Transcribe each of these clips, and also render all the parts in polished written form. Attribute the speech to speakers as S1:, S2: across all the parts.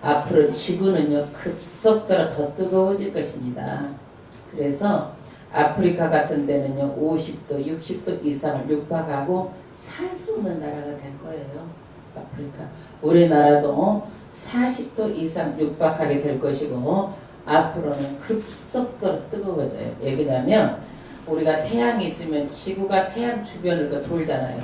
S1: 앞으로 지구는요 급속도로 더 뜨거워질 것입니다. 그래서 아프리카 같은 데는요 50도, 60도 이상을 육박하고 살 수 없는 나라가 될 거예요. 아프리카. 우리나라도 40도 이상 육박하게 될 것이고 앞으로는 급속도로 뜨거워져요. 왜 그러냐면 우리가 태양이 있으면 지구가 태양 주변을 돌잖아요.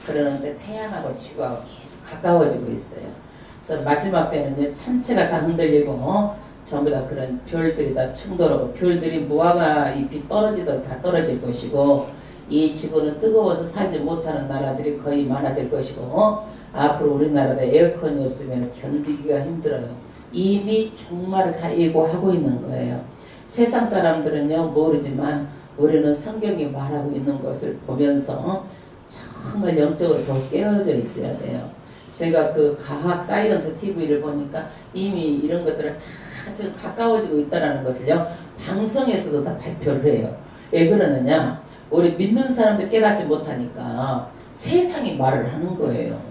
S1: 그러는데 태양하고 지구하고 계속 가까워지고 있어요. 그래서 마지막 때는요 천체가 다 흔들리고 전부 다 그런 별들이 다 충돌하고 별들이 무화과 잎이 떨어지도록 다 떨어질 것이고 이 지구는 뜨거워서 살지 못하는 나라들이 거의 많아질 것이고 앞으로 우리나라도 에어컨이 없으면 견디기가 힘들어요. 이미 종말을 다 예고하고 있는 거예요. 세상 사람들은요 모르지만 우리는 성경이 말하고 있는 것을 보면서 정말 영적으로 더 깨어져 있어야 돼요. 제가 그 과학 사이언스 TV를 보니까 이미 이런 것들을 다 지금 가까워지고 있다는 것을요 방송에서도 다 발표를 해요. 왜 그러느냐, 우리 믿는 사람들 깨닫지 못하니까 세상이 말을 하는 거예요.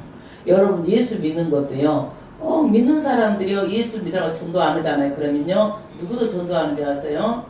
S1: 여러분 예수 믿는 것도요 꼭 믿는 사람들이요 예수 믿으라고 전도 안 하잖아요. 그러면요 누구도 전도하는지 아세요?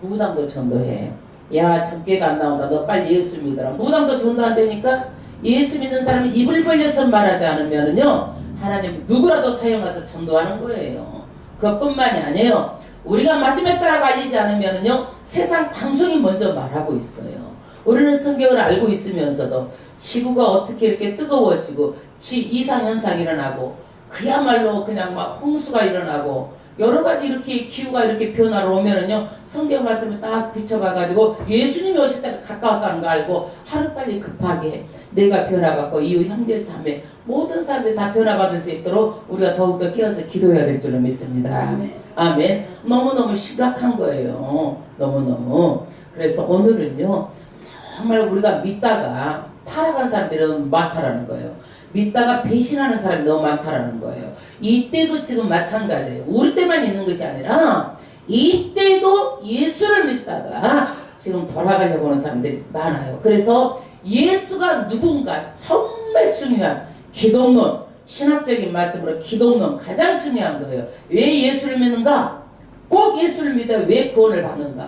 S1: 무당도 전도해. 야 접계가 안 나온다, 너 빨리 예수 믿어라. 무당도 전도 안 되니까 예수 믿는 사람이 입을 벌려서 말하지 않으면은요 하나님 누구라도 사용해서 전도하는 거예요. 그것뿐만이 아니에요. 우리가 마지막 따라가 알리지 않으면은요 세상 방송이 먼저 말하고 있어요. 우리는 성경을 알고 있으면서도 지구가 어떻게 이렇게 뜨거워지고 이상현상이 일어나고 그야말로 그냥 막 홍수가 일어나고 여러가지 이렇게 기후가 이렇게 변화로 오면은요 성경 말씀을 딱 비춰봐가지고 예수님이 오실 때가 가까웠다는 거 알고 하루빨리 급하게 내가 변화받고 이후 형제 자매 모든 사람들이 다 변화받을 수 있도록 우리가 더욱더 깨어서 기도해야 될 줄로 믿습니다. 아멘. 너무너무 심각한 거예요. 너무너무. 그래서 오늘은요 정말 우리가 믿다가 타락한 사람들은 많다라는 거예요. 믿다가 배신하는 사람이 너무 많다라는 거예요. 이때도 지금 마찬가지예요. 우리 때만 있는 것이 아니라 이때도 예수를 믿다가 지금 돌아가려고 하는 사람들이 많아요. 그래서 예수가 누군가 정말 중요한 기독론, 신학적인 말씀으로 기독론 가장 중요한 거예요. 왜 예수를 믿는가? 꼭 예수를 믿어야 왜 구원을 받는가?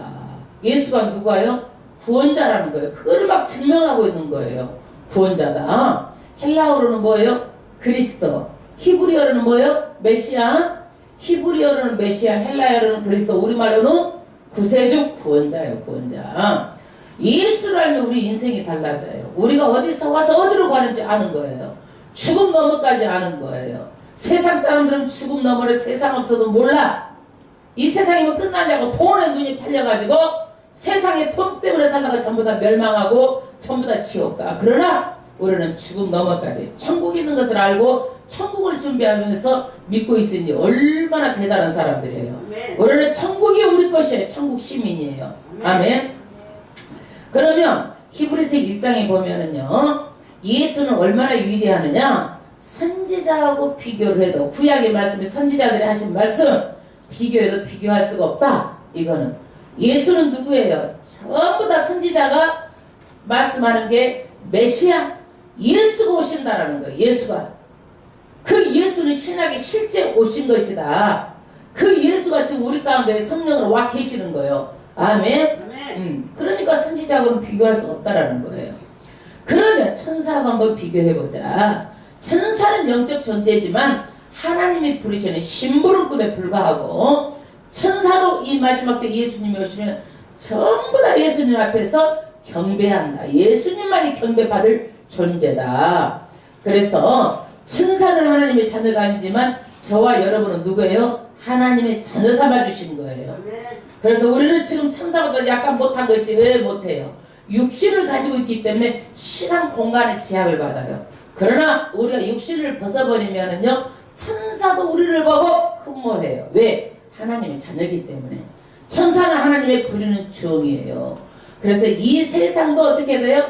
S1: 예수가 누가요? 구원자라는 거예요. 그걸 막 증명하고 있는 거예요. 구원자다. 헬라어로는 뭐예요? 그리스도. 히브리어로는 뭐예요? 메시아. 히브리어로는 메시아, 헬라어로는 그리스도, 우리말로는 구세주 구원자예요. 구원자. 예수를 알면 우리 인생이 달라져요. 우리가 어디서 와서 어디로 가는지 아는 거예요. 죽음 너머까지 아는 거예요. 세상 사람들은 죽음 너머를 세상 없어도 몰라. 이 세상이면 끝나냐고 돈에 눈이 팔려가지고 세상의 돈 때문에 살다가 전부 다 멸망하고 전부 다 지옥 가. 그러나 우리는 죽음 너머까지 천국에 있는 것을 알고 천국을 준비하면서 믿고 있으니 얼마나 대단한 사람들이에요. 우리는 천국이 우리 것이에요. 천국 시민이에요. 아멘. 그러면 히브리서 1장에 보면은요 예수는 얼마나 위대하느냐, 선지자하고 비교를 해도 구약의 말씀이 선지자들이 하신 말씀 비교해도 비교할 수가 없다. 이거는 예수는 누구예요? 전부 다 선지자가 말씀하는 게 메시아, 예수가 오신다라는 거예요. 예수가. 그 예수는 신약에 실제 오신 것이다. 그 예수가 지금 우리 가운데 성령으로 와 계시는 거예요. 아멘. 그러니까 선지자하고는 비교할 수 없다라는 거예요. 그러면 천사하고 한번 비교해보자. 천사는 영적 존재지만 하나님이 부르시는 심부름꾼에 불과하고 천사도 이 마지막 때 예수님이 오시면 전부 다 예수님 앞에서 경배한다. 예수님만이 경배받을 존재다. 그래서 천사는 하나님의 자녀가 아니지만 저와 여러분은 누구예요? 하나님의 자녀 삼아주신 거예요. 그래서 우리는 지금 천사보다 약간 못한 것이 왜 못해요? 육신을 가지고 있기 때문에 신앙 공간의 제약을 받아요. 그러나 우리가 육신을 벗어버리면은요 천사도 우리를 보고 흠모해요. 왜? 하나님의 자녀이기 때문에. 천사는 하나님의 부르는 종이에요. 그래서 이 세상도 어떻게 돼요?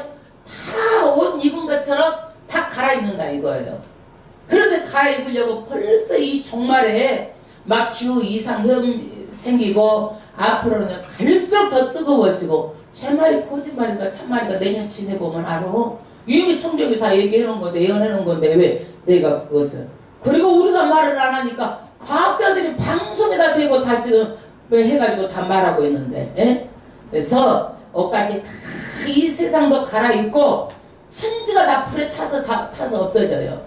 S1: 다 옷 입은 것처럼 다 갈아입는다 이거예요. 그런데 갈아입으려고 벌써 이 종말에 막 기후 이상이 생기고 앞으로는 갈수록 더 뜨거워지고 제 말이 거짓말인가 참말인가 내년 지내보면 알아. 이미 성경이 다 얘기해 놓은 건데 예언해 놓은 건데 왜 내가 그것을 그리고 우리가 말을 안 하니까 과학자들이 방송에다 대고 다 지금 해가지고 다 말하고 있는데, 예? 그래서 옷까지 다 이 세상도 갈아입고 천지가 다 불에 타서 없어져요.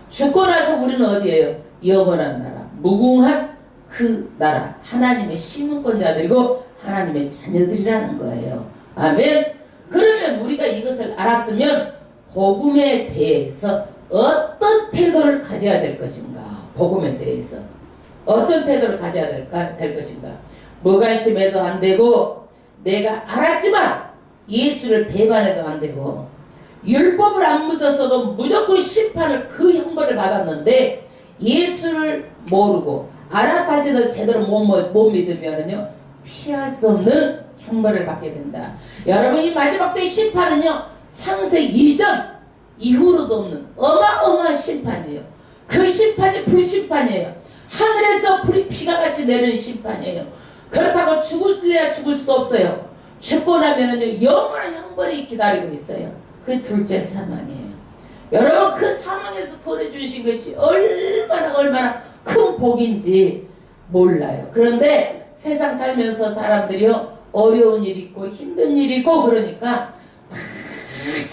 S1: 죽고 나서 우리는 어디예요? 영원한 나라, 무궁한 그 나라, 하나님의 시민권자들이고 하나님의 자녀들이라는 거예요. 아멘. 그러면 우리가 이것을 알았으면 복음에 대해서 어떤 태도를 가져야 될 것인가? 복음에 대해서 어떤 태도를 가져야 될 것인가? 무관심해도 안 되고, 내가 알았지만 예수를 배반해도 안 되고, 율법을 안 믿었어도 무조건 심판을 그 형벌을 받았는데 예수를 모르고 알았다지도 제대로 못 믿으면요 피할 수 없는 형벌을 받게 된다. 여러분, 이 마지막 때의 심판은요 창세 이전 이후로도 없는 어마어마한 심판이에요. 그 심판이 불심판이에요. 하늘에서 불이 피가 같이 내리는 심판이에요. 그렇다고 죽을래야 죽을 수도 없어요. 죽고 나면은요 영원한 형벌이 기다리고 있어요. 그 둘째 사망이에요. 여러분, 그 사망에서 보내주신 것이 얼마나 큰 복인지 몰라요. 그런데 세상 살면서 사람들이요 어려운 일이 있고 힘든 일이 있고 그러니까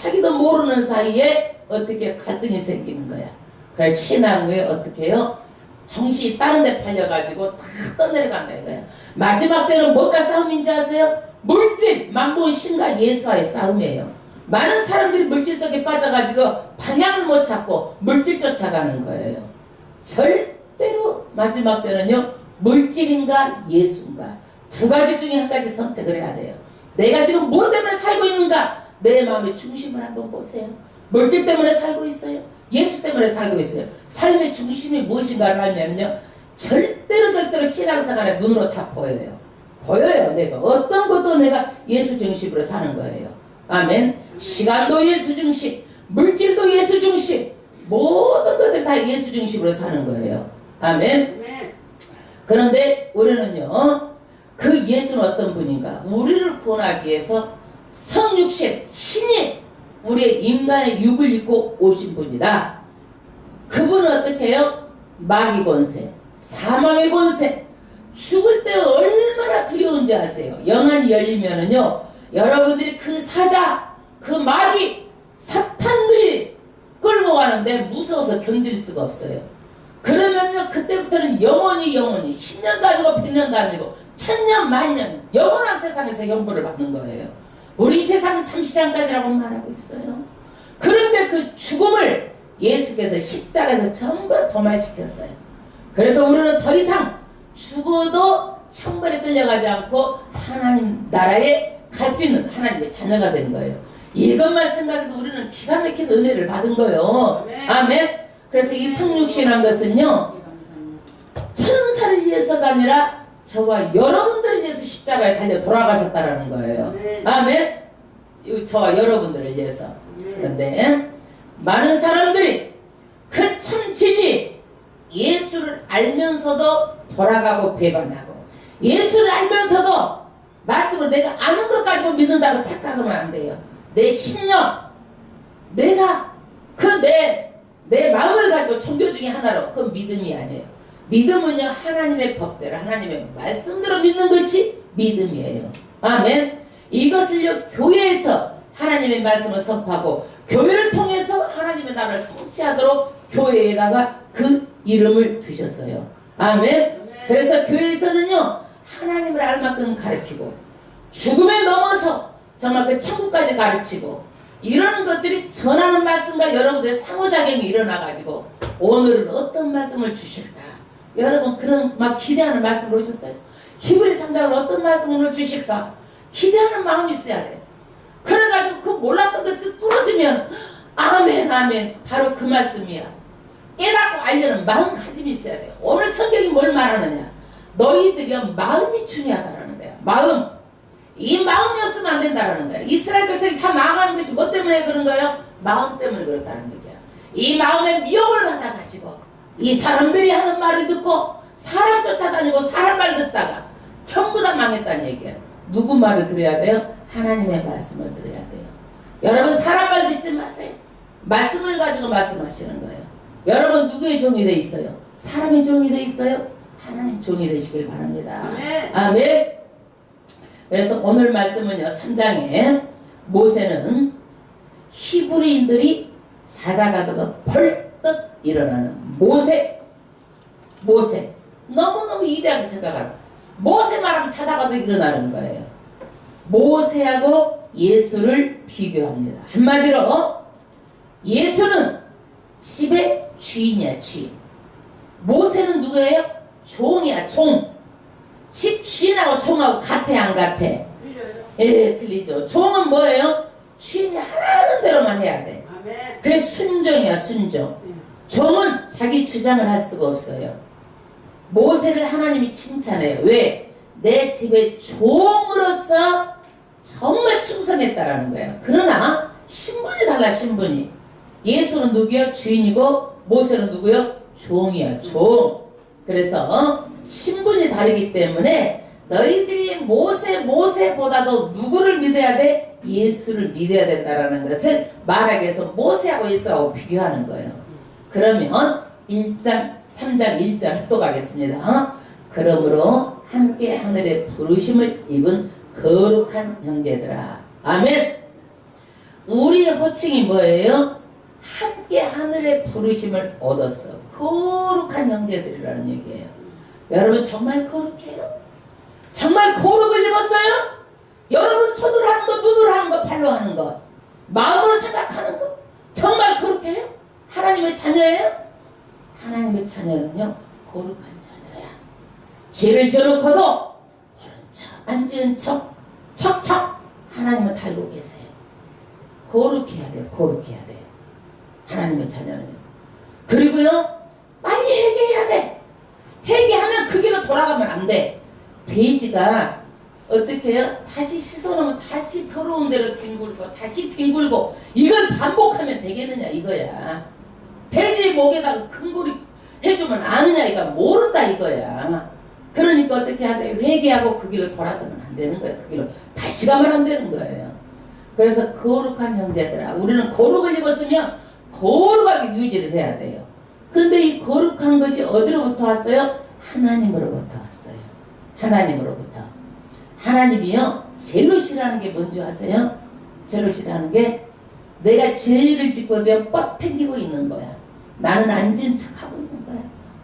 S1: 자기도 모르는 사이에 어떻게 갈등이 생기는 거야. 그래서 신앙에 어떻게 해요? 정신이 다른 데 팔려가지고 다 떠내려간다 이거야. 마지막 때는 뭐가 싸움인지 아세요? 물질, 만물, 신과 예수와의 싸움이에요. 많은 사람들이 물질 속에 빠져가지고 방향을 못 찾고 물질 쫓아가는 거예요. 절대로 마지막 때는요 물질인가 예수인가 두 가지 중에 한 가지 선택을 해야 돼요. 내가 지금 뭐 때문에 살고 있는가? 내 마음의 중심을 한번 보세요. 물질 때문에 살고 있어요? 예수 때문에 살고 있어요? 삶의 중심이 무엇인가를 알면요 절대로 신앙생활에 눈으로 다 보여요. 내가 어떤 것도 내가 예수 중심으로 사는 거예요. 아멘. 시간도 예수 중심, 물질도 예수 중심, 모든 것들 다 예수 중심으로 사는 거예요. 아멘. 그런데 우리는요 그 예수는 어떤 분인가? 우리를 구원하기 위해서 성육신 신이 우리의 인간의 육을 입고 오신 분이다. 그분은 어떻게 해요? 마귀 권세, 사망의 권세, 죽을 때 얼마나 두려운지 아세요? 영안이 열리면은요 여러분들이 그 사자, 그 마귀, 사탄들이 끌고 가는데 무서워서 견딜 수가 없어요. 그러면요 그때부터는 영원히 10년도 아니고 100년도 아니고 1000년 만년 영원한 세상에서 형벌을 받는 거예요. 우리 이 세상은 참시장까지라고 말하고 있어요. 그런데 그 죽음을 예수께서 십자가에서 전부 도말시켰어요. 그래서 우리는 더 이상 죽어도 형벌에 끌려가지 않고 하나님 나라에 갈 수 있는 하나님의 자녀가 된 거예요. 이것만 생각해도 우리는 기가 막힌 은혜를 받은 거예요. 아멘. 그래서 이 성육신한 것은요 천사를 위해서가 아니라 저와 여러분들을 위해서 십자가에 달려 돌아가셨다라는 거예요. 아멘. 저와 여러분들을 위해서. 그런데 많은 사람들이 그 참 진리 예수를 알면서도 돌아가고 배반하고, 예수를 알면서도 말씀을 내가 아는 것 가지고 믿는다고 착각하면 안 돼요. 내 신념, 내가 내 마음을 가지고 종교 중에 하나로, 그건 믿음이 아니에요. 믿음은요 하나님의 법대로 하나님의 말씀대로 믿는 것이 믿음이에요. 아멘. 이것을요 교회에서 하나님의 말씀을 선포하고 교회를 통해서 하나님의 나라를 통치하도록 교회에다가 그 이름을 두셨어요. 아멘. 그래서 교회에서는요 하나님을 알 만큼 가르치고 죽음에 넘어서 정말 그 천국까지 가르치고 이러는 것들이 전하는 말씀과 여러분들의 상호작용이 일어나가지고 오늘은 어떤 말씀을 주실까? 여러분 그런 막 기대하는 말씀을 오셨어요? 히브리 3장은 어떤 말씀을 주실까? 기대하는 마음이 있어야 돼. 그래가지고 그 몰랐던 것들이 뚫어지면 아멘 아멘 바로 그 말씀이야. 깨닫고 알려는 마음가짐이 있어야 돼요. 오늘 성경이 뭘 말하느냐? 너희들이요 마음이 중요하다라는 거야. 마음. 이 마음이 없으면 안 된다라는 거야. 이스라엘 백성이 다 망하는 것이 뭐 때문에 그런 거예요? 마음 때문에 그렇다는 얘기야. 이 마음에 미혹을 받아가지고 이 사람들이 하는 말을 듣고 사람 쫓아다니고 사람 말 듣다가 전부 다 망했다는 얘기예요. 누구 말을 들어야 돼요? 하나님의 말씀을 들어야 돼요. 여러분 사람 말 듣지 마세요. 말씀을 가지고 말씀하시는 거예요. 여러분 누구의 종이 돼 있어요? 사람의 종이 돼 있어요? 하나님 종이 되시길 바랍니다. 아멘. 그래서 오늘 말씀은요 3장에 모세는 히브리인들이 자다가도 벌떡 일어나는 모세 너무너무 위대하게 생각하는 모세 말하면 자다가도 일어나는 거예요. 모세하고 예수를 비교합니다. 한마디로 예수는 집의 주인이야 주인. 모세는 누구예요? 종이야 종. 집 주인하고 종하고 같아 안 같아? 예, 틀리죠. 종은 뭐예요? 주인이 하라는 대로만 해야 돼. 그게 순종이야 순종. 종은 자기 주장을 할 수가 없어요. 모세를 하나님이 칭찬해요. 왜? 내 집의 종으로서 정말 충성했다라는 거예요. 그러나 신분이 달라 신분이. 예수는 누구요? 주인이고 모세는 누구요? 종이야 종. 그래서 신분이 다르기 때문에 너희들이 모세보다도 누구를 믿어야 돼? 예수를 믿어야 된다라는 것을 말하기 위해서 모세하고 예수하고 비교하는 거예요. 그러면 3장 1절 또 가겠습니다. 그러므로 함께 하늘의 부르심을 입은 거룩한 형제들아. 아멘. 우리의 호칭이 뭐예요? 함께 하늘의 부르심을 얻었어. 거룩한 형제들이라는 얘기예요. 여러분 정말 거룩해요? 정말 거룩을 입었어요? 여러분 손으로 하는 거, 눈으로 하는 거, 발로 하는 거, 마음으로 생각하는 거 정말 거룩해요? 하나님의 자녀예요? 하나님의 자녀는요 거룩한 자녀야. 죄를 저놓고도 오른척 앉은 척 척척 하나님은 달고 계세요. 거룩해야 돼요. 거룩해야 돼요. 하나님의 자녀는요. 그리고요 많이 회개해야 돼. 회개하면 그 길로 돌아가면 안 돼. 돼지가 어떻게 해요? 다시 씻어놓으면 다시 더러운 데로 뒹굴고 다시 뒹굴고 이걸 반복하면 되겠느냐 이거야. 돼지 목에다가 큰고리 해주면 아느냐 이거 모른다 이거야. 그러니까 어떻게 해야 돼? 회개하고 그 길로 돌아서면 안 되는 거야. 그 길로 다시 가면 안 되는 거예요. 그래서 거룩한 형제들아, 우리는 거룩을 입었으면 거룩하게 유지를 해야 돼요. 근데 이 거룩한 것이 어디로부터 왔어요? 하나님으로부터 왔어요. 하나님으로부터. 하나님이요 제일 싫어하는 게 뭔지 아세요? 제일 싫어하는 게 내가 죄를 짓고 내가 뻗탱기고 있는 거야. 나는 안 지은 척하고 있는 거야.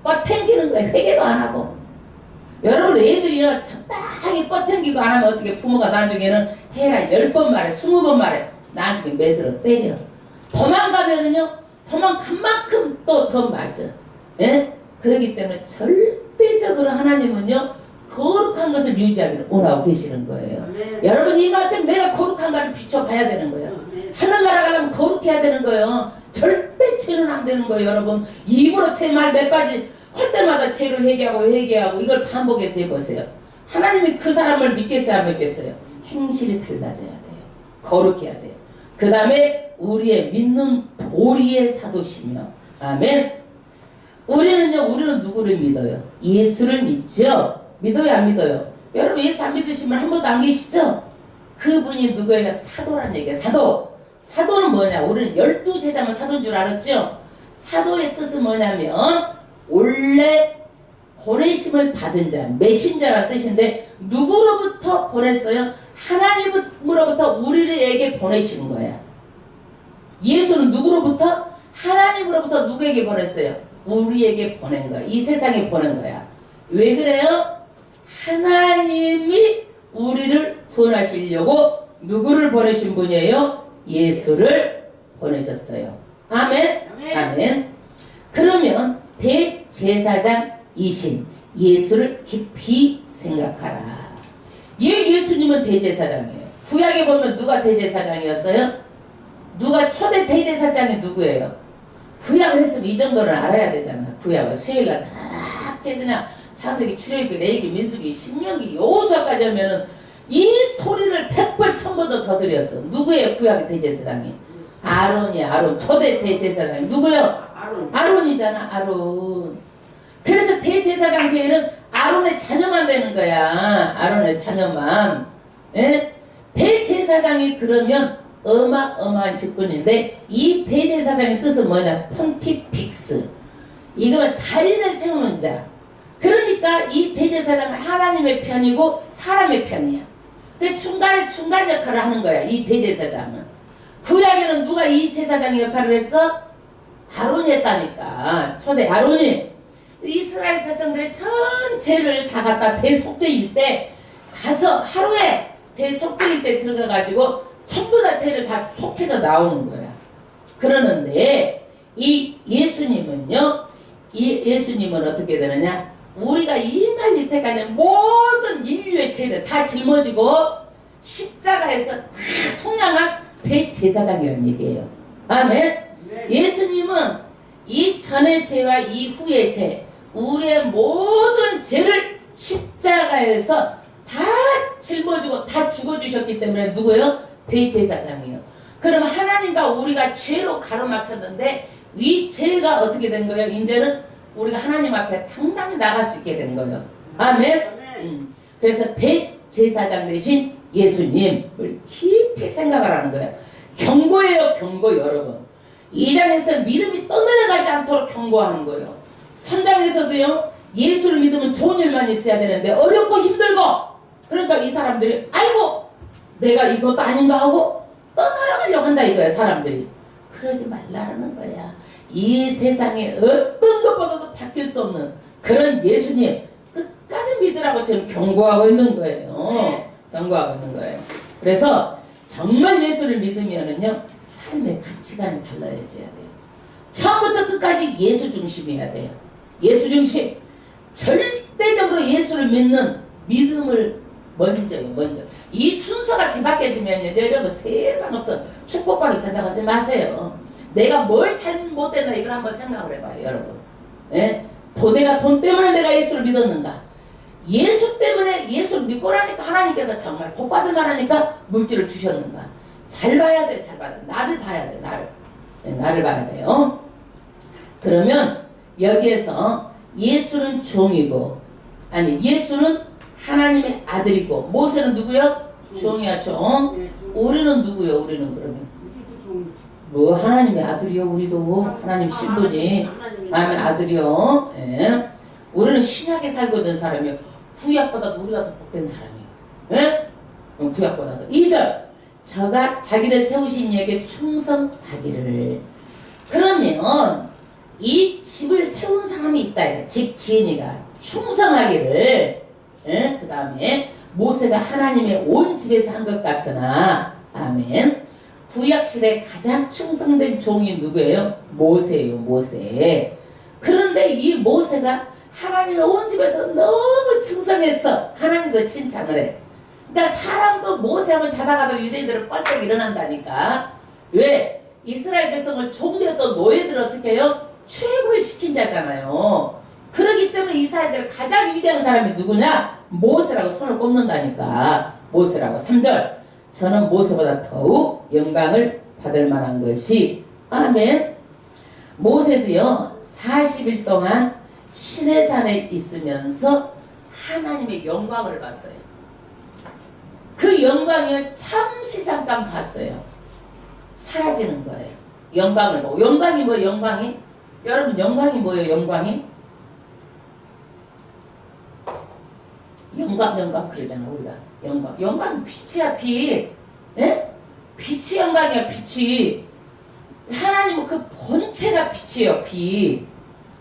S1: 뻗탱기는 거야. 회개도 안 하고. 여러분 애들이요 적당히 뻗탱기고 안 하면 어떻게 부모가 나중에는 해라 10번 말해 20번 말해 나중에 매들어 때려. 도망가면은요 도망간 만큼 또 더 맞아. 예? 그렇기 때문에 절대적으로 하나님은요 거룩한 것을 유지하기를 원하고 계시는 거예요. 여러분 이 말씀 내가 거룩한가를 비춰봐야 되는 거예요. 하늘나라 가려면 거룩해야 되는 거예요. 절대 죄는 안 되는 거예요. 여러분 입으로 제 말 몇 가지 할 때마다 죄를 회개하고 이걸 반복해서 해보세요. 하나님이 그 사람을 믿겠어요 안 믿겠어요? 행실이 달라져야 돼요. 거룩해야 돼요. 그 다음에 우리의 믿는 도리의 사도시며 아멘. 우리는 누구를 믿어요? 예수를 믿죠? 믿어요 안 믿어요? 여러분 예수 안 믿으시면 한 번도 안 계시죠? 그분이 누구예요? 사도란 얘기예요. 사도는 뭐냐? 우리는 12제자만 사도인 줄 알았죠? 사도의 뜻은 뭐냐면 원래 보내심을 받은 자, 메신저라는 뜻인데 누구로부터 보냈어요? 하나님으로부터 우리에게 보내신 거야. 예수는 누구로부터? 하나님으로부터 누구에게 보냈어요? 우리에게 보낸 거야. 이 세상에 보낸 거야. 왜 그래요? 하나님이 우리를 구원하시려고 누구를 보내신 분이에요? 예수를 보내셨어요. 아멘. 아멘. 그러면 대제사장이신 예수를 깊이 생각하라. 예수님은 대제사장이에요. 구약에 보면 누가 대제사장이었어요? 누가 초대 대제사장이 누구예요? 구약을 했으면 이 정도는 알아야 되잖아. 구약을 수혜가 다 그냥 창세기, 출애굽기, 레위기, 민수기, 신명기, 여호수아까지 하면은 이 소리를 100번 1000번도 더 드렸어. 누구예요? 구약의 대제사장이? 아론이야. 아론. 초대 대제사장이 누구요? 아론이잖아. 아론. 그래서 대제사장 교회는 아론의 자녀만 되는 거야. 아론의 자녀만. 예? 대제사장이 그러면 어마어마한 직분인데 이 대제사장의 뜻은 뭐냐? 폰티픽 딕스. 이거는 달인을 세우는 자. 그러니까 이 대제사장은 하나님의 편이고 사람의 편이야. 그 중간 역할을 하는 거야. 이 대제사장은. 구약에는 누가 이 제사장의 역할을 했어? 아론이 했다니까. 초대 아론이. 이스라엘 백성들의 전체를 다 갖다 대속죄일 때 가서 하루에 대속죄일 때 들어가가지고 전부 다 대를 다 속해져 나오는 거야. 그러는데 이 예수님은요, 예수님은 어떻게 되느냐? 우리가 이날 이때까지 모든 인류의 죄를 다 짊어지고 십자가에서 다 속량한 대제사장이라는 얘기예요. 아멘. 예수님은 이 전의 죄와 이후의 죄, 우리의 모든 죄를 십자가에서 다 짊어지고 다 죽어주셨기 때문에 누구예요? 대제사장이에요. 그러면 하나님과 우리가 죄로 가로막혔는데 이 죄가 어떻게 된 거예요? 이제는 우리가 하나님 앞에 당당히 나갈 수 있게 된 거예요. 아멘. 그래서 대제사장 대신 예수님을 깊이 생각을 하는 거예요. 경고예요, 경고 여러분. 2장에서 믿음이 떠내려가지 않도록 경고하는 거예요. 3장에서도요, 예수를 믿으면 좋은 일만 있어야 되는데 어렵고 힘들고, 그러니까 이 사람들이 아이고 내가 이것도 아닌가 하고 떠나가려고 한다 이거야. 사람들이. 그러지 말라는 거야. 이 세상에 어떤 것보다도 바뀔 수 없는 그런 예수님 끝까지 믿으라고 지금 경고하고 있는 거예요. 경고하고 있는 거예요. 그래서 정말 예수를 믿으면은요, 삶의 가치관이 달라져야 돼요. 처음부터 끝까지 예수 중심이어야 돼요. 예수 중심. 절대적으로 예수를 믿는 믿음을 먼저. 이 순서가 뒤바뀌어지면요, 여러분 세상 없어. 축복받을 생각하지 마세요. 내가 뭘 잘못했나 이걸 한번 생각을 해봐요, 여러분. 예? 내가 돈 때문에 내가 예수를 믿었는가? 예수 때문에 예수를 믿고 나니까 하나님께서 정말 복받을 만하니까 물질을 주셨는가? 잘 봐야 돼, 잘 봐야 돼. 나를 봐야 돼, 나를. 네, 나를 봐야 돼요. 그러면 여기에서 예수는 종이고, 아니 예수는 하나님의 아들이고, 모세는 누구요? 종이야, 종. 우리는 누구요? 우리는 그러면 뭐 하나님의 아들이요. 우리도 하나님 신부지. 하나님의 아들이요. 예. 우리는 신약에 살고 있는 사람이요. 구약보다도 우리가 더 복된 사람이에요. 예? 구약보다도. 2절. 저가 자기를 세우신 이에게 충성하기를. 그러면 이 집을 세운 사람이 있다. 집 지은이가 충성하기를. 예? 그 다음에 모세가 하나님의 온 집에서 한 것 같으나, 아멘. 구약시대 가장 충성된 종이 누구예요? 모세예요, 모세. 그런데 이 모세가 하나님의 온 집에서 너무 충성했어. 하나님도 칭찬을 해. 그러니까 사람도 모세하면 자다가도 유대인들은 뻘떡 일어난다니까. 왜? 이스라엘 백성을 종되었던 노예들을 어떻게 해요? 출애굽을 시킨 자잖아요. 그러기 때문에 이스라엘들 가장 위대한 사람이 누구냐? 모세라고 손을 꼽는다니까. 모세라고. 3절. 저는 모세보다 더욱 영광을 받을 만한 것이, 아멘. 모세도요 40일 동안 시내산에 있으면서 하나님의 영광을 봤어요. 그 영광을 잠시 잠깐 봤어요. 사라지는 거예요. 영광을 보고. 영광이 뭐예요? 영광이? 여러분 영광이 뭐예요? 영광이? 영광 그러잖아 우리가. 영광은 빛이야, 빛. 예? 빛이 영광이야, 빛이. 하나님은 그 본체가 빛이에요, 빛.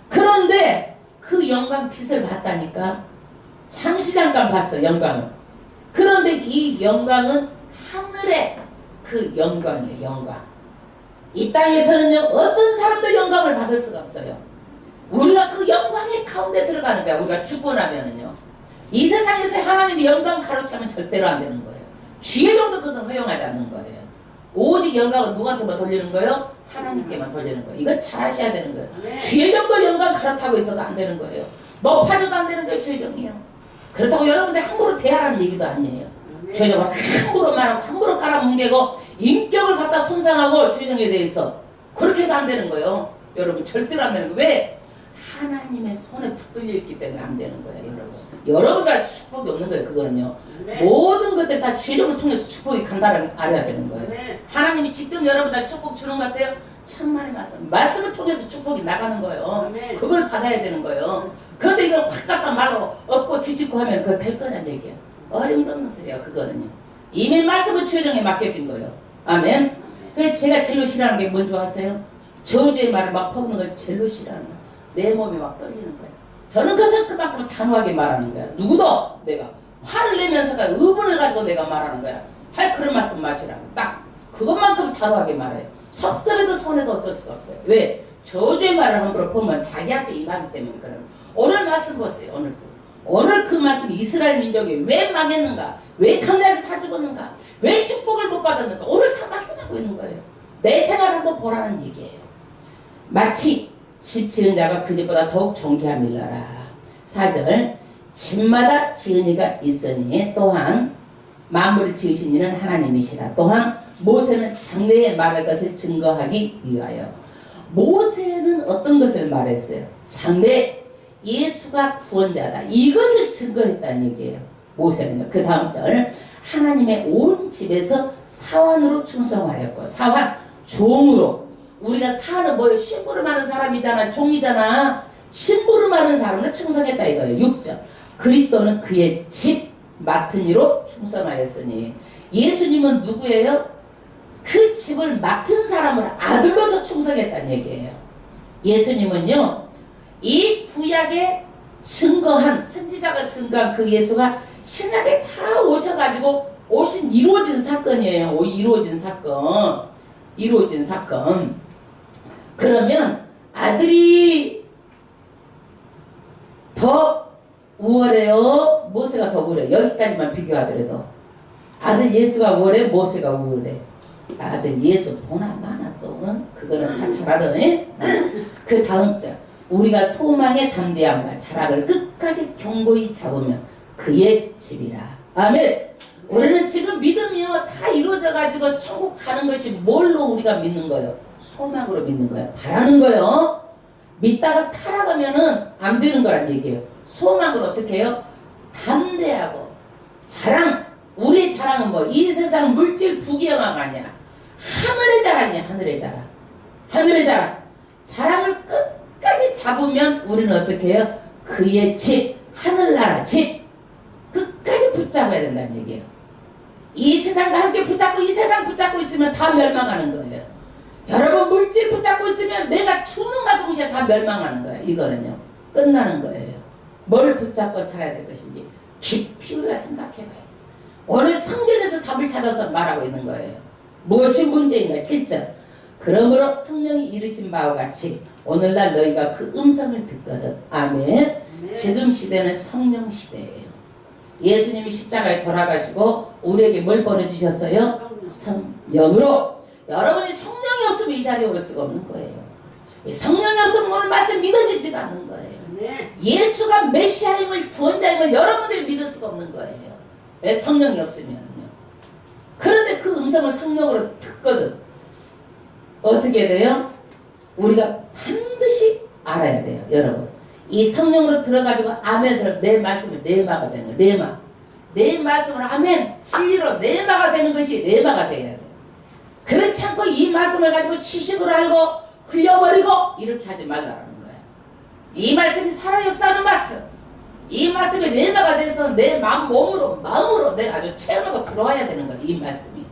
S1: 그런데 그 영광 빛을 봤다니까. 잠시 잠깐 봤어, 영광을. 그런데 이 영광은 하늘의 그 영광이에요, 영광. 이 땅에서는요, 어떤 사람도 영광을 받을 수가 없어요. 우리가 그 영광의 가운데 들어가는 거야, 우리가 죽고 나면은요. 이 세상에서 하나님의 영광 가로채면 절대로 안 되는 거예요. 쥐의 정도 그것은 허용하지 않는 거예요. 오직 영광은 누구한테만 돌리는 거예요? 하나님께만 돌리는 거예요. 이거 잘 하셔야 되는 거예요. 네. 쥐의 정도 영광 갈아타고 있어도 안 되는 거예요. 높아져도 안 되는 거예요. 쥐의 정이요. 그렇다고 여러분들 함부로 대하라는 얘기도 아니에요. 네. 쥐의 정을 함부로 말하고 함부로 깔아뭉개고 인격을 갖다 손상하고 쥐의 정에 대해서 그렇게 해도 안 되는 거예요. 여러분 절대로 안 되는 거예요. 왜? 하나님의 손에 붙들려 있기 때문에 안 되는 거예요, 여러분. 여러분들한테 축복이 없는 거예요, 그거는요. 네. 모든 것들 다 주님을 통해서 축복이 간다는 걸 알아야 되는 거예요. 네. 하나님이 직접 여러분들 축복 주는 것 같아요? 천만의 말씀을 통해서 축복이 나가는 거예요.
S2: 아멘.
S1: 그걸 받아야 되는 거예요. 그런데 이거 확 갖다 말로 엎고 뒤집고 하면 그거 될 거냐는 얘기야. 어림도 없는 소리야 그거는요. 이미 말씀은 최종에 맡겨진 거예요. 아멘. 그래서 제가 제일 싫어하는 게 뭔지 아세요? 저주의 말을 막 퍼부는 걸 제일 싫어하는 거야. 내 몸이 막 떨리는 거야. 저는 그만큼 단호하게 말하는 거야. 누구도 내가 화를 내면서가 의분을 가지고 내가 말하는 거야. 그런 말씀 마시라고. 딱 그것만큼 단호하게 말해요. 섭섭해도 손해도 어쩔 수가 없어요. 왜? 저주의 말을 함부로 보면 자기한테 임하기 때문에 그래요. 오늘 말씀 보세요. 오늘 그 말씀이 이스라엘 민족이 왜 망했는가? 왜 강나라에서 다 죽었는가? 왜 축복을 못 받았는가? 오늘 다 말씀하고 있는 거예요. 내 생활 한번 보라는 얘기예요. 마치 집 지은 자가 그 집보다 더욱 존귀함일러라. 4절 집마다 지은 이가 있으니 또한 만물을 지으신 이는 하나님이시라. 또한 모세는 장래에 말할 것을 증거하기 위하여. 모세는 어떤 것을 말했어요? 장래 예수가 구원자다. 이것을 증거했다는 얘기예요. 모세는요. 그 다음 절 하나님의 온 집에서 사환으로 충성하였고. 사환 종으로. 우리가 사는 뭐예요? 심부름하는 사람이잖아. 종이잖아. 심부름하는 사람을 충성했다 이거예요. 6절 그리스도는 그의 집 맡은 이로 충성하였으니. 예수님은 누구예요? 그 집을 맡은 사람을 아들로서 충성했다는 얘기예요. 예수님은요 이 구약에 증거한 선지자가 증거한 그 예수가 신약에 다 오셔가지고 이루어진 사건이에요. 이루어진 사건. 그러면 아들이 더 우월해요? 모세가 더 우월해요? 여기까지만 비교하더라도 아들 예수가 우월해? 모세가 우월해? 아들 예수 보나 마나 또 그거는 다 잘 알아. 그 다음 절 우리가 소망의 담대함과 자락을 끝까지 견고히 잡으면 그의 집이라. 아멘. 우리는 지금 믿음이요 다 이루어져 가지고 천국 가는 것이 뭘로 우리가 믿는 거예요? 소망으로 믿는 거예요. 바라는 거예요. 믿다가 타락하면은 안 되는 거란 얘기예요. 소망으로 어떻게 해요? 담대하고 자랑. 우리의 자랑은 뭐? 이 세상 물질 부귀영화가 아니야. 하늘의 자랑이야. 하늘의 자랑. 자랑을 끝까지 잡으면 우리는 어떻게 해요? 그의 집, 하늘나라 집 끝까지 붙잡아야 된다는 얘기예요. 이 세상과 함께 붙잡고 이 세상 붙잡고 있으면 다 멸망하는 거예요. 여러분 물질 붙잡고 있으면 내가 죽는과 동시에 다 멸망하는 거예요. 이거는요. 끝나는 거예요. 뭘 붙잡고 살아야 될 것인지 깊이 우리가 생각해봐요. 오늘 성경에서 답을 찾아서 말하고 있는 거예요. 무엇이 문제인가? 7절 그러므로 성령이 이르신 바와 같이 오늘날 너희가 그 음성을 듣거든. 아멘. 지금 시대는 성령 시대예요. 예수님이 십자가에 돌아가시고 우리에게 뭘 보내주셨어요? 성령으로. 여러분이 성령이 없으면 이 자리에 올 수가 없는 거예요. 성령이 없으면 오늘 말씀 믿어지지가 않는 거예요. 예수가 메시아임을 구원자임을 여러분들이 믿을 수가 없는 거예요. 왜? 성령이 없으면요. 그런데 그 음성을 성령으로 듣거든. 어떻게 돼요? 우리가 반드시 알아야 돼요. 여러분 이 성령으로 들어가지고 아멘 내 말씀을 내마가 되는 거예요. 내 말씀을 아멘 진리로 내마가 되는 것이 내마가 돼야 돼요. 그렇지 않고 이 말씀을 가지고 지식으로 알고 흘려버리고 이렇게 하지 말라는 거예요. 이 말씀이 살아 역사하는 말씀. 이 말씀이 내마가 돼서 내 마음으로 내가 아주 체험하고 들어와야 되는 거예요. 이 말씀이.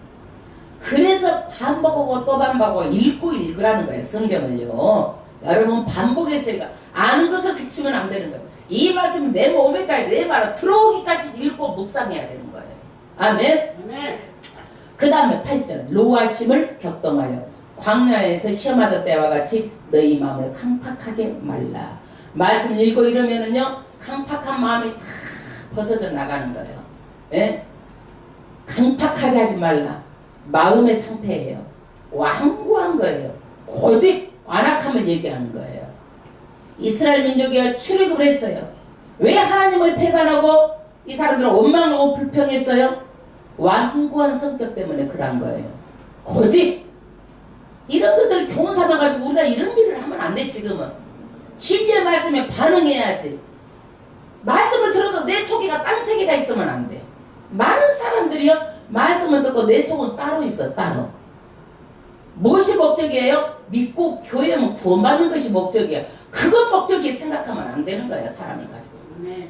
S1: 그래서 반복하고 또 반복하고 읽고 읽으라는 거예요. 성경을요. 여러분 반복해서 아는 것을 그치면 안 되는 거예요. 이 말씀이 내 몸에까지 내 말로 들어오기까지 읽고 묵상해야 되는 거예요. 아멘. 그 다음에 8절 노하심을 격동하여 광야에서 시험하던 때와 같이 너희 마음을 강팍하게 말라. 말씀을 읽고 이러면은요 강팍한 마음이 다 벗어져 나가는 거예요. 예? 강팍하게 하지 말라. 마음의 상태예요. 완고한 거예요. 고집 완악함을 얘기하는 거예요. 이스라엘 민족이 출애굽을 했어요. 왜 하나님을 배반하고 이 사람들은 원망하고 불평했어요? 완고한 성격 때문에 그런 거예요. 고집 이런 것들을 교훈 삼아가지고 우리가 이런 일을 하면 안 돼. 지금은 진리의 말씀에 반응해야지. 말씀을 들어도 내 속에가 딴 세계가 있으면 안 돼. 많은 사람들이요 말씀을 듣고 내 속은 따로 있어. 따로 무엇이 목적이에요? 믿고 교회면 구원받는 것이 목적이에요. 그것 목적이 생각하면 안 되는 거예요. 사람을 가지고.
S2: 네.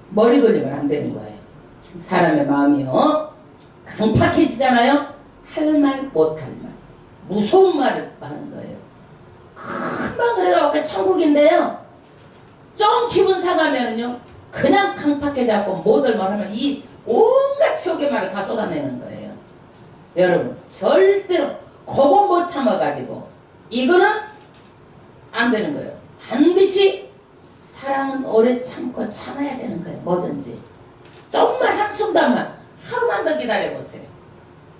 S1: 머리 돌리면 안 되는 거예요. 사람의 마음이요. 강팍해지잖아요. 할 말 못할 말. 무서운 말을 하는 거예요. 금방 그래가지고 천국인데요. 좀 기분 상하면은요. 그냥 강팍해져갖고 못할 말 하면 이 온갖 지옥의 말을 다 쏟아내는 거예요. 여러분 절대로 그거 못 참아가지고 이거는 안 되는 거예요. 반드시 사랑은 오래 참고 참아야 되는 거예요. 뭐든지 조금만 한순간만 하루만 더 기다려보세요.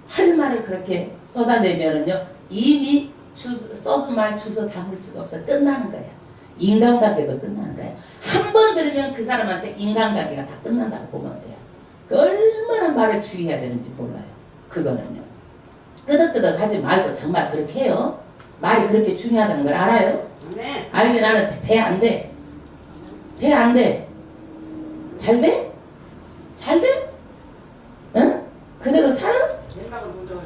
S1: 할 말을 그렇게 쏟아내면은요 이미 쏟은 말 주워 담을 수가 없어. 끝나는 거예요. 인간관계도 끝나는 거예요. 한 번 들으면 그 사람한테 인간관계가 다 끝난다고 보면 돼요. 그 얼마나 말을 주의해야 되는지 몰라요. 그거는요. 끄덕끄덕 하지 말고 정말 그렇게 해요. 말이 그렇게 중요하다는 걸 알아요?
S2: 네.
S1: 알긴 아는데 돼 안 돼? 돼 안 돼? 잘 돼? 잘 돼? 응? 그대로 살아?
S2: 생각을 먼저 해.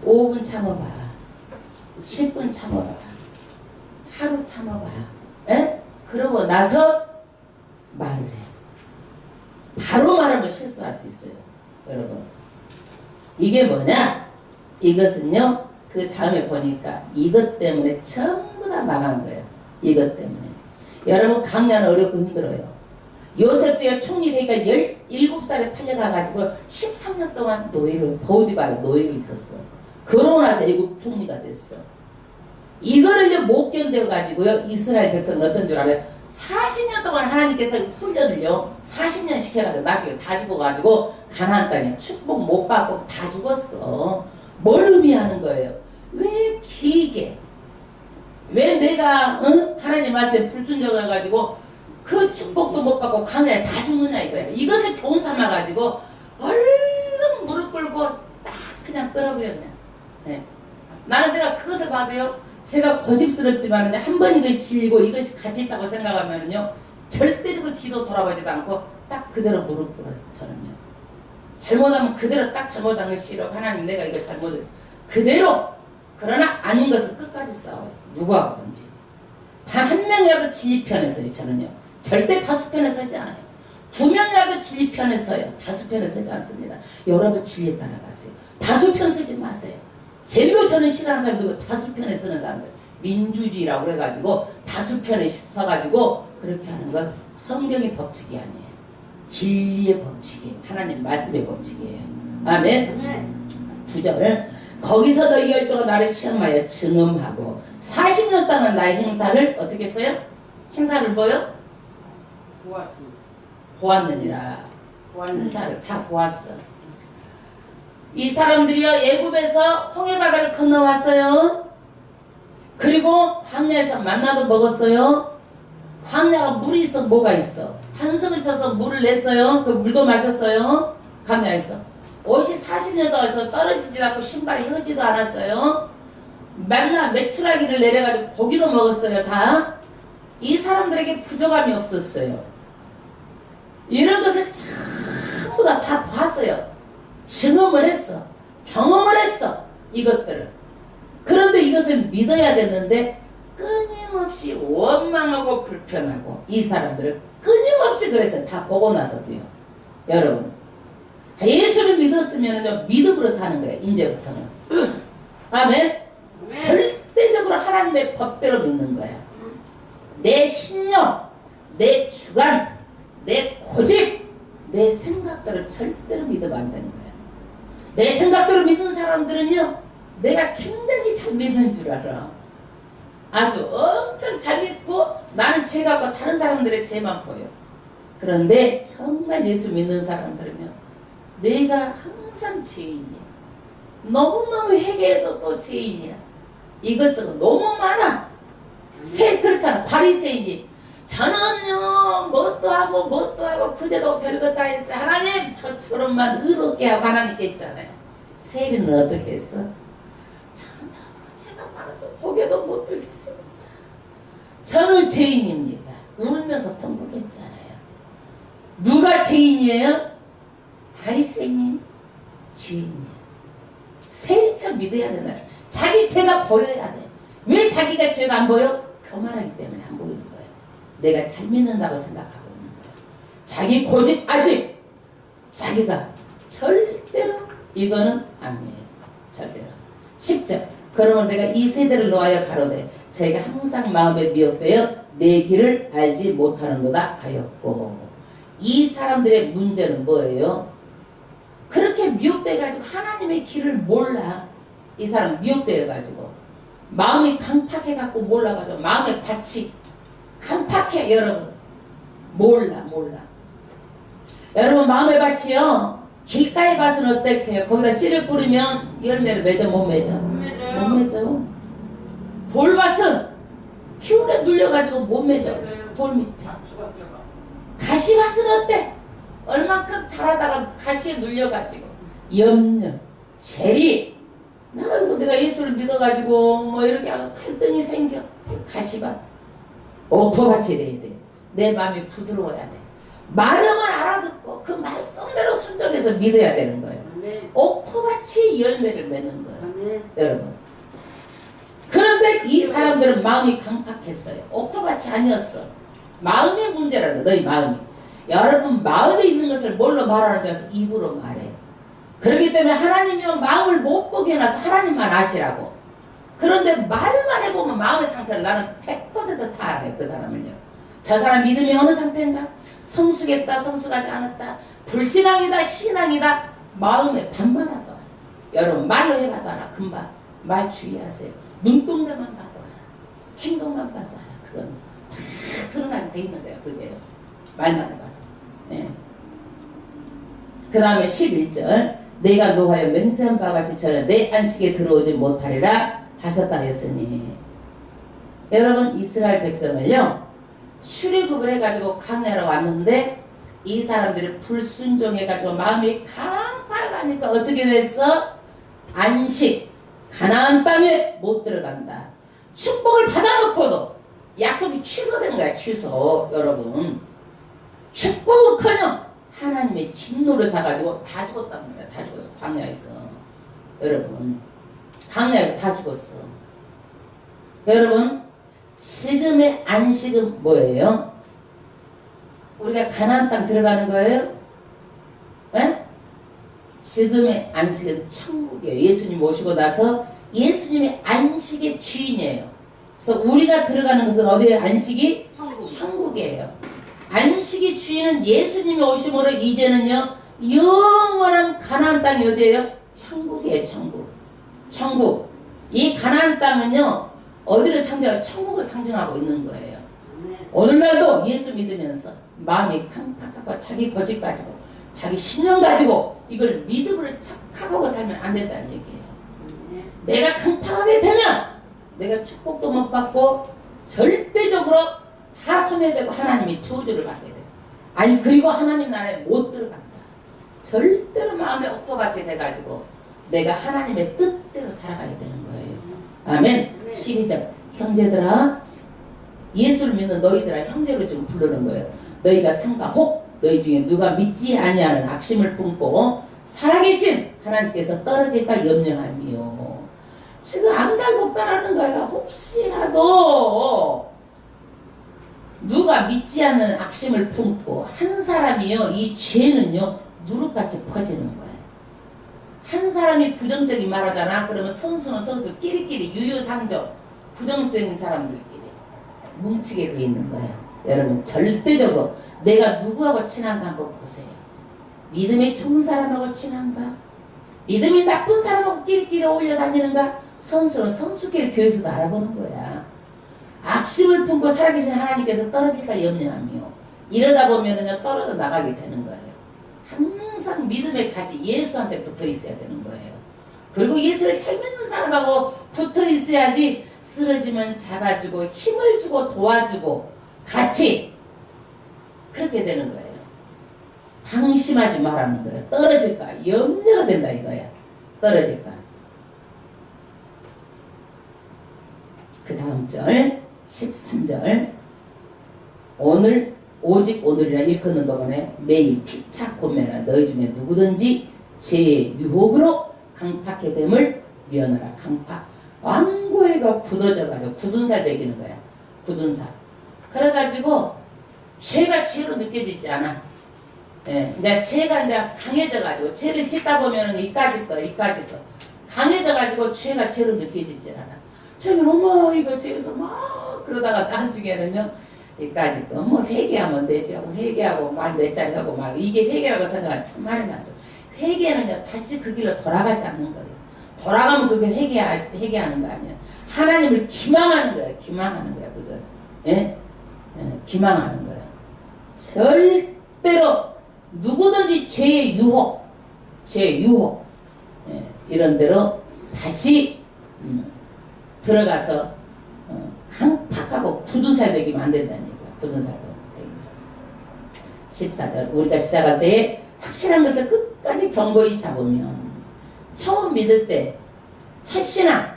S1: 5분 참아봐. 10분 참아봐. 하루 참아봐. 에? 그러고 나서 말을 해. 바로 말하면 실수할 수 있어요. 여러분. 이게 뭐냐? 이것은요. 그 다음에 보니까 이것 때문에 전부 다 망한 거예요. 이것 때문에. 여러분 강야는 어렵고 힘들어요. 요셉도요 총리 되니까 17살에 팔려가가지고 13년 동안 노예로 보디바라 노예로 있었어. 그러고 나서 애국 총리가 됐어. 이거를 못 견뎌가지고요 이스라엘 백성은 어떤 줄 알아요? 40년 동안 하나님께서 훈련을요 40년 시켜가지고 나중에 다 죽어가지고 가나안 땅에 축복 못 받고 다 죽었어. 뭘 의미하는 거예요? 왜 길게 왜 내가 하나님 말씀에 불순종해가지고 그 축복도 못 받고 강야에 다 죽느냐 이거예요. 이것을 교훈 삼아가지고 얼른 무릎 꿇고 딱 그냥 끌어버려 그냥. 네. 나는 내가 그것을 봐도요 제가 고집스럽지만 한 번 이것이 질리고 이것이 가치 있다고 생각하면은요 절대적으로 뒤도 돌아보지도 않고 딱 그대로 무릎 꿇어요. 저는요 잘못하면 그대로 딱 잘못한 걸 싫어. 하나님 내가 이거 잘못했어 그대로. 그러나 아닌 것은 끝까지 싸워요. 누구하고든지. 단 한 명이라도 진리 편에 서요. 저는요 절대 다수 편에 서지 않아요. 2명이라도 진리 편에 서요. 다수 편에 서지 않습니다. 여러분 진리에 따라가세요. 다수 편 서지 마세요. 제일로 저는 싫어하는 사람이 누구? 다수 편에 서는 사람들. 민주주의라고 그래가지고 다수 편에 서가지고 그렇게 하는 건 성경의 법칙이 아니에요. 진리의 법칙이에요. 하나님 말씀의 법칙이에요. 아멘. 9절 거기서 너희 열조가 나를 시험하여 증언하고 40년 동안 나의 행사를 어떻게 했어요? 행사를 뭐요? 보았느니라. 행사를 다 보았어. 이 사람들이요 애굽에서 홍해바다를 건너왔어요. 그리고 광야에서 만나도 먹었어요. 광야가 물이 있어 뭐가 있어? 한성을 쳐서 물을 냈어요. 그 물도 마셨어요. 광야에서 옷이 40년 동안에서 떨어지지 않고 신발이 흐르지도 않았어요. 만나 메추라기를 내려가지고 고기도 먹었어요. 다. 이 사람들에게 부족함이 없었어요. 이런 것을 전부 다 봤어요. 증언을 했어. 경험을 했어. 이것들을. 그런데 이것을 믿어야 됐는데 끊임없이 원망하고 불평하고 이 사람들을 끊임없이 그랬어요. 다 보고 나서도요. 여러분 예수를 믿었으면 믿음으로 사는 거예요. 이제부터는. 아멘. 절대적으로 하나님의 법대로 믿는 거야. 내 신념, 내 주관, 내 고집, 내 생각대로 절대로 믿으면 안 되는 거야. 내 생각대로 믿는 사람들은요 내가 굉장히 잘 믿는 줄 알아. 아주 엄청 잘 믿고 나는 죄 같고 다른 사람들의 죄만 보여. 그런데 정말 예수 믿는 사람들은요 내가 항상 죄인이야. 너무너무 회개해도 또 죄인이야. 이것저것 너무 많아. 그렇잖아. 바리새인이 저는요 뭣도 하고 그제도 별것 다 했어요. 하나님 저처럼만 의롭게 하고 하나님께 있잖아요. 세리는 어떻게 했어? 저는 너무 죄가 많아서 고개도 못 들겠습니다. 저는 죄인입니다. 울면서 통곡했잖아요. 누가 죄인이에요? 바리새인이 죄인이에요. 세리처럼 믿어야 된다. 자기 죄가 보여야 돼. 왜 자기가 죄가 안 보여? 교만하기 때문에 안 보이는 거예요. 내가 잘 믿는다고 생각하고 있는 거예요. 자기 고집 아직 자기가 절대로 이거는 아니에요. 절대로. 10절. 그러면 내가 이 세대를 놓아여 가로되 저희가 항상 마음에 미혹되어 내 길을 알지 못하는도다 하였고, 이 사람들의 문제는 뭐예요? 그렇게 미혹돼가지고 하나님의 길을 몰라. 이 사람 미혹돼가지고 마음이 강팍해갖고 몰라가지고 마음의 밭이 강팍해. 여러분 몰라. 여러분 마음의 밭이요, 길가의 밭은 어떻게 거기다 씨를 뿌리면 열매를 맺어 못 맺어? 못 맺어. 돌밭은 기운에 눌려가지고 못 맺어. 돌 밑에. 가시밭은 어때? 얼만큼 자라다가 가시에 눌려가지고 염려, 재리, 내가 예수를 믿어가지고 뭐 이렇게 하고 갈등이 생겨. 가시밭. 옥토밭이 돼야 돼. 내 마음이 부드러워야 돼. 말하면 알아듣고 그 말씀대로 순종해서 믿어야 되는 거예요. 옥토밭이 열매를 맺는 거예요. 여러분. 그런데 이 사람들은 마음이 강팍했어요. 옥토밭이 아니었어. 마음의 문제라는 너희 마음이. 여러분 마음에 있는 것을 뭘로 말하는 줄 알아서 입으로 말해. 그렇기 때문에 하나님이면 마음을 못 보게 해놔서 하나님만 아시라고. 그런데 말만 해보면 마음의 상태를 나는 100% 다 알아요. 그 사람을요. 저 사람 믿음이 어느 상태인가? 성숙했다, 성숙하지 않았다, 불신앙이다, 신앙이다, 마음에 반만 하도 알아. 여러분 말로 해봐도 알아. 금방. 말 주의하세요. 눈동자만 봐도 알아. 행동만 봐도 알아. 그건 다 드러나게 돼 있는 거예요. 그게요. 말만 해봐도. 네. 그 다음에 11절. 내가 노하여 맹세한 바와 같이 저는 내 안식에 들어오지 못하리라 하셨다 했으니, 여러분 이스라엘 백성을요 출애굽을 해가지고 광야로 왔는데 이 사람들이 불순종해가지고 마음이 강팍하니까 어떻게 됐어? 안식, 가나안 땅에 못 들어간다. 축복을 받아놓고도 약속이 취소된 거야. 취소. 여러분 축복은커녕 하나님의 진노를 사가지고 다 죽었단 말이야. 다 죽었어. 광야에서. 여러분 광야에서 다 죽었어. 여러분 지금의 안식은 뭐예요? 우리가 가나안 땅 들어가는 거예요? 네? 지금의 안식은 천국이에요. 예수님 오시고 나서 예수님의 안식의 주인이에요. 그래서 우리가 들어가는 것은 어디에 안식이? 천국이에요. 안식의 주인은 예수님이 오심으로 이제는요 영원한 가나안 땅이 어디예요? 천국이에요. 천국. 이 가나안 땅은요 어디를 상징하고? 천국을 상징하고 있는 거예요. 오늘날도 예수 믿으면서 마음이 강팍하고 자기 고집 가지고 자기 신념 가지고 이걸 믿음으로 착각하고 살면 안 된다는 얘기예요. 내가 강팍하게 되면 내가 축복도 못 받고 절대적으로 다 소멸되고 하나님이 저주를 받게 돼요. 아니 그리고 하나님 나라에 못 들어간다. 절대로 마음에 옥토밭이 돼가지고 내가 하나님의 뜻대로 살아가야 되는 거예요. 아멘. 12절. 형제들아, 예수를 믿는 너희들아 형제로 좀 부르는 거예요. 너희가 삼가 혹 너희 중에 누가 믿지 아니하는 악심을 품고 살아계신 하나님께서 떨어질까 염려함이요. 지금 안달복달하는 거예요. 혹시라도 누가 믿지 않는 악심을 품고 한 사람이요, 이 죄는요 누룩같이 퍼지는 거예요. 한 사람이 부정적인 말하잖아. 그러면 선수는 선수 끼리끼리 유유상종 부정성인 사람들끼리 뭉치게 돼 있는 거예요. 여러분 절대적으로 내가 누구하고 친한가 한번 보세요. 믿음이 좋은 사람하고 친한가? 믿음이 나쁜 사람하고 끼리끼리 어울려 다니는가? 선수는 선수끼리 교회에서도 알아보는 거야. 악심을 품고 살아계신 하나님께서 떨어질까 염려하며 이러다 보면은 떨어져 나가게 되는 거예요. 항상 믿음의 가지 예수한테 붙어 있어야 되는 거예요. 그리고 예수를 잘 믿는 사람하고 붙어 있어야지 쓰러지면 잡아주고 힘을 주고 도와주고 같이 그렇게 되는 거예요. 방심하지 말라는 거예요. 떨어질까 염려가 된다 이거야. 떨어질까. 그 다음 절 13절. 오늘 오직 오늘이라 일컫는 동안에 매일 피차 고매라 너희 중에 누구든지 죄의 유혹으로 강팍해 됨을 면하라. 강팍. 완고해가 굳어져가지고 굳은 살 먹이는 거야. 굳은 살. 그래가지고 죄가 죄로 느껴지지 않아. 예, 이제 죄가 이제 강해져가지고 죄를 짓다 보면은 이까지 거. 강해져가지고 죄가 죄로 느껴지지 않아. 처음엔 어머 이거 죄에서 막 그러다가 나중에는요 이까지 거. 뭐 회개하면 되죠. 회개하고 말 몇 자리 하고 막 이게 회개라고 생각하면 참 많이 났어. 회개는요 다시 그 길로 돌아가지 않는 거예요. 돌아가면 그게 회개하는 거 아니야. 하나님을 기망하는 거야. 기망하는 거야 그거. 예? 예, 기망하는 거야. 절대로 누구든지 죄의 유혹 예, 이런 대로 다시 들어가서 강팍하고 굳은 살 먹이면 안 된다는 얘기야. 굳은 살 먹이면. 14절 우리가 시작할 때 확실한 것을 끝까지 견고히 잡으면 처음 믿을 때 첫신앙을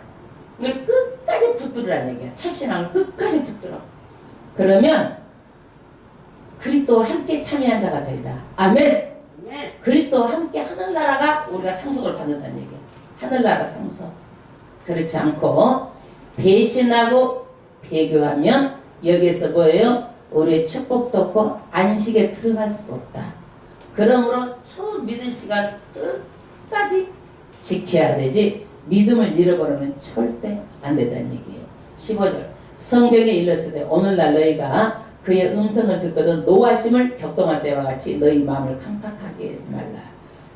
S1: 끝까지 붙들으라는 얘기야. 첫신앙을 끝까지 붙들어. 그러면 그리스도와 함께 참여한 자가 되리라. 아멘. 그리스도와 함께 하늘나라가 우리가 상속을 받는다는 얘기야. 하늘나라 상속. 그렇지 않고 배신하고 배교하면 여기에서 뭐예요? 우리의 축복도 없고 안식에 들어갈 수도 없다. 그러므로 처음 믿은 시간 끝까지 지켜야 되지 믿음을 잃어버리면 절대 안 된다는 얘기예요. 15절 성경에 일렀으되 오늘날 너희가 그의 음성을 듣거든 노하심을 격동할 때와 같이 너희 마음을 강팍하게 하지 말라.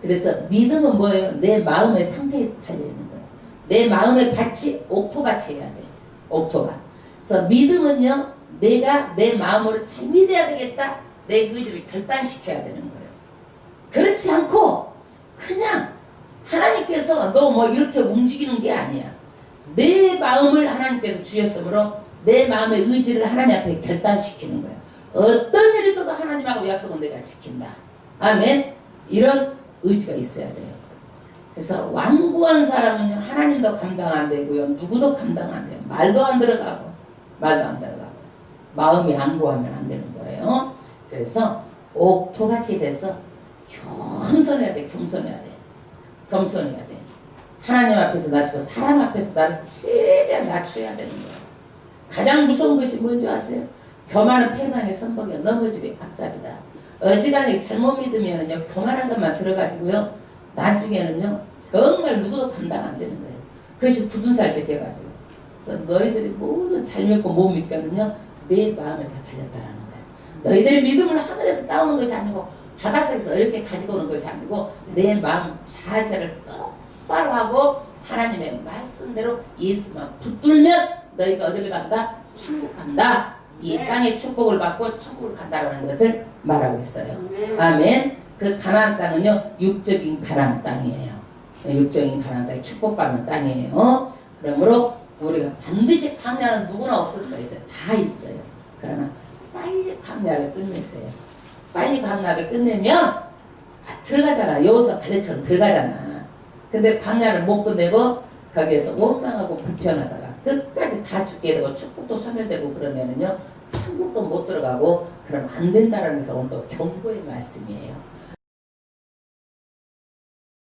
S1: 그래서 믿음은 뭐예요? 내 마음의 상태에 달려있는 거예요. 내 마음의 밭이 옥토밭이 해야 돼. 옥토밭. 그래서 믿음은요 내가 내 마음으로 잘 믿어야 되겠다. 내 의지를 결단시켜야 되는 거예요. 그렇지 않고 그냥 하나님께서 너 뭐 이렇게 움직이는 게 아니야. 내 마음을 하나님께서 주셨으므로 내 마음의 의지를 하나님 앞에 결단시키는 거예요. 어떤 일이 있어도 하나님하고 약속은 내가 지킨다. 아멘. 이런 의지가 있어야 돼요. 그래서 완고한 사람은요 하나님도 감당 안 되고요 누구도 감당 안 돼요. 말도 안 들어가고 마음이 안고하면 안 되는 거예요. 그래서 옥토같이 돼서 겸손해야 돼. 하나님 앞에서 낮추고 사람 앞에서 나를 최대한 낮춰야 되는 거예요. 가장 무서운 것이 뭔지 아세요? 교만은 패망의 선봉이요 넘어짐의 앞잡이다. 어지간하게 잘못 믿으면요 교만한 것만 들어가지고요 나중에는요 정말 누구도 감당 안 되는 거예요. 그것이 굳은 살 뺏겨가지고. 그래서 너희들이 모두 잘 믿고 못 믿거든요 내 마음을 다 달렸다라는 거예요. 너희들의 믿음을 하늘에서 따오는 것이 아니고 바닷속에서 이렇게 가지고 오는 것이 아니고 내 마음 자세를 똑바로 하고 하나님의 말씀대로 예수만 붙들면 너희가 어디를 간다? 천국 간다. 이 땅의 축복을 받고 천국을 간다라는 것을 말하고 있어요. 아멘. 그 가나안 땅은요 육적인 가나안 땅이에요. 육적인 가나안 땅이 축복받는 땅이에요. 그러므로 우리가 반드시 광야는 누구나 없을 수가 있어요. 다 있어요. 그러나 빨리 광야를 끝내세요. 빨리 광야를 끝내면 들어가잖아. 여호수아 갈렙처럼 들어가잖아. 근데 광야를 못 끝내고 거기에서 원망하고 불편하다가 끝까지 다 죽게 되고 축복도 소멸되고 그러면은요 천국도 못 들어가고 그러면 안 된다라는 것을 오늘 또 경고의 말씀이에요.